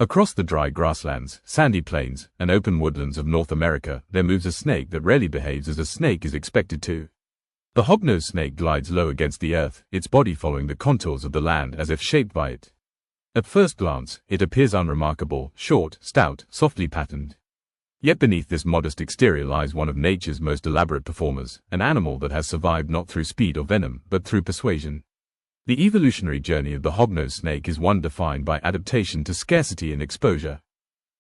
Across the dry grasslands, sandy plains, and open woodlands of North America, there moves a snake that rarely behaves as a snake is expected to. The hognose snake glides low against the earth, its body following the contours of the land as if shaped by it. At first glance, it appears unremarkable, short, stout, softly patterned. Yet beneath this modest exterior lies one of nature's most elaborate performers, an animal that has survived not through speed or venom, but through persuasion. The evolutionary journey of the hognose snake is one defined by adaptation to scarcity and exposure.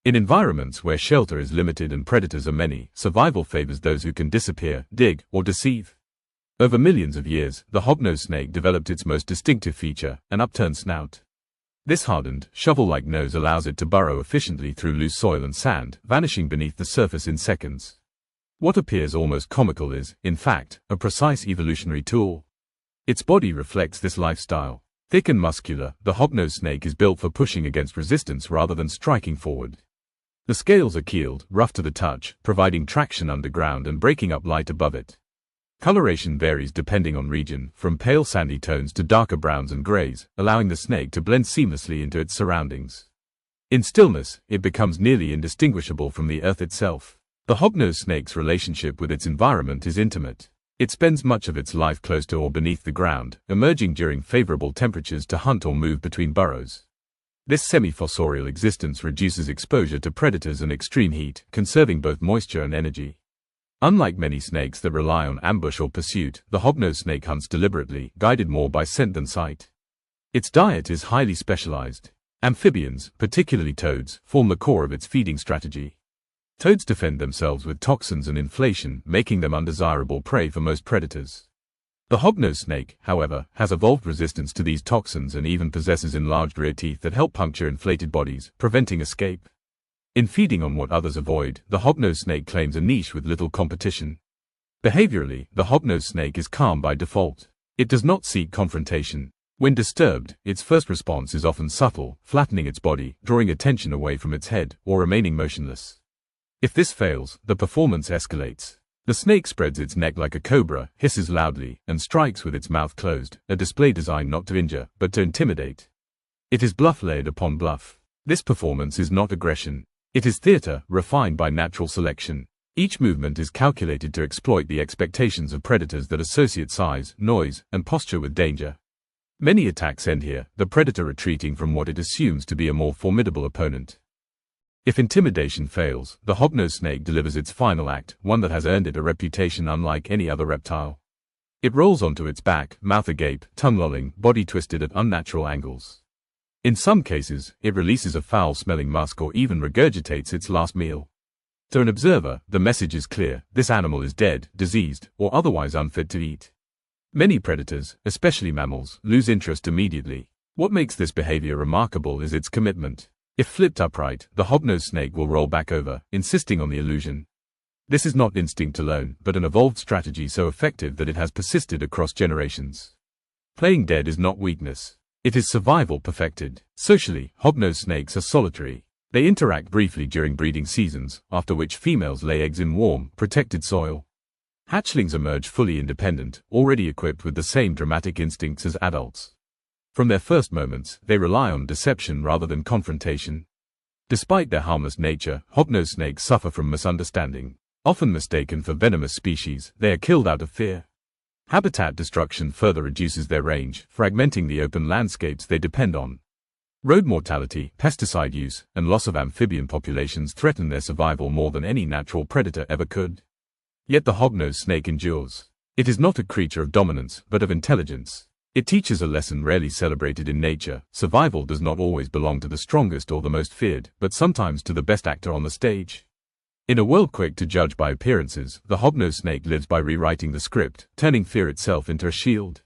In environments where shelter is limited and predators are many, survival favors those who can disappear, dig, or deceive. Over millions of years, the hognose snake developed its most distinctive feature, an upturned snout. This hardened, shovel-like nose allows it to burrow efficiently through loose soil and sand, vanishing beneath the surface in seconds. What appears almost comical is, in fact, a precise evolutionary tool. Its body reflects this lifestyle. Thick and muscular, the hognose snake is built for pushing against resistance rather than striking forward. The scales are keeled, rough to the touch, providing traction underground and breaking up light above it. Coloration varies depending on region, from pale sandy tones to darker browns and grays, allowing the snake to blend seamlessly into its surroundings. In stillness, it becomes nearly indistinguishable from the earth itself. The hognose snake's relationship with its environment is intimate. It spends much of its life close to or beneath the ground, emerging during favorable temperatures to hunt or move between burrows. This semi-fossorial existence reduces exposure to predators and extreme heat, conserving both moisture and energy. Unlike many snakes that rely on ambush or pursuit, the hognose snake hunts deliberately, guided more by scent than sight. Its diet is highly specialized. Amphibians, particularly toads, form the core of its feeding strategy. Toads defend themselves with toxins and inflation, making them undesirable prey for most predators. The hognose snake, however, has evolved resistance to these toxins and even possesses enlarged rear teeth that help puncture inflated bodies, preventing escape. In feeding on what others avoid, the hognose snake claims a niche with little competition. Behaviorally, the hognose snake is calm by default. It does not seek confrontation. When disturbed, its first response is often subtle, flattening its body, drawing attention away from its head, or remaining motionless. If this fails, the performance escalates. The snake spreads its neck like a cobra, hisses loudly, and strikes with its mouth closed, a display designed not to injure, but to intimidate. It is bluff layered upon bluff. This performance is not aggression. It is theater, refined by natural selection. Each movement is calculated to exploit the expectations of predators that associate size, noise, and posture with danger. Many attacks end here, the predator retreating from what it assumes to be a more formidable opponent. If intimidation fails, the hognose snake delivers its final act, one that has earned it a reputation unlike any other reptile. It rolls onto its back, mouth agape, tongue lolling, body twisted at unnatural angles. In some cases, it releases a foul-smelling musk or even regurgitates its last meal. To an observer, the message is clear: this animal is dead, diseased, or otherwise unfit to eat. Many predators, especially mammals, lose interest immediately. What makes this behavior remarkable is its commitment. If flipped upright, the hognose snake will roll back over, insisting on the illusion. This is not instinct alone, but an evolved strategy so effective that it has persisted across generations. Playing dead is not weakness. It is survival perfected. Socially, hognose snakes are solitary. They interact briefly during breeding seasons, after which females lay eggs in warm, protected soil. Hatchlings emerge fully independent, already equipped with the same dramatic instincts as adults. From their first moments, they rely on deception rather than confrontation. Despite their harmless nature, hognose snakes suffer from misunderstanding. Often mistaken for venomous species, they are killed out of fear. Habitat destruction further reduces their range, fragmenting the open landscapes they depend on. Road mortality, pesticide use, and loss of amphibian populations threaten their survival more than any natural predator ever could. Yet the hognose snake endures. It is not a creature of dominance, but of intelligence. It teaches a lesson rarely celebrated in nature: survival does not always belong to the strongest or the most feared, but sometimes to the best actor on the stage. In a world quick to judge by appearances, the hognose snake lives by rewriting the script, turning fear itself into a shield.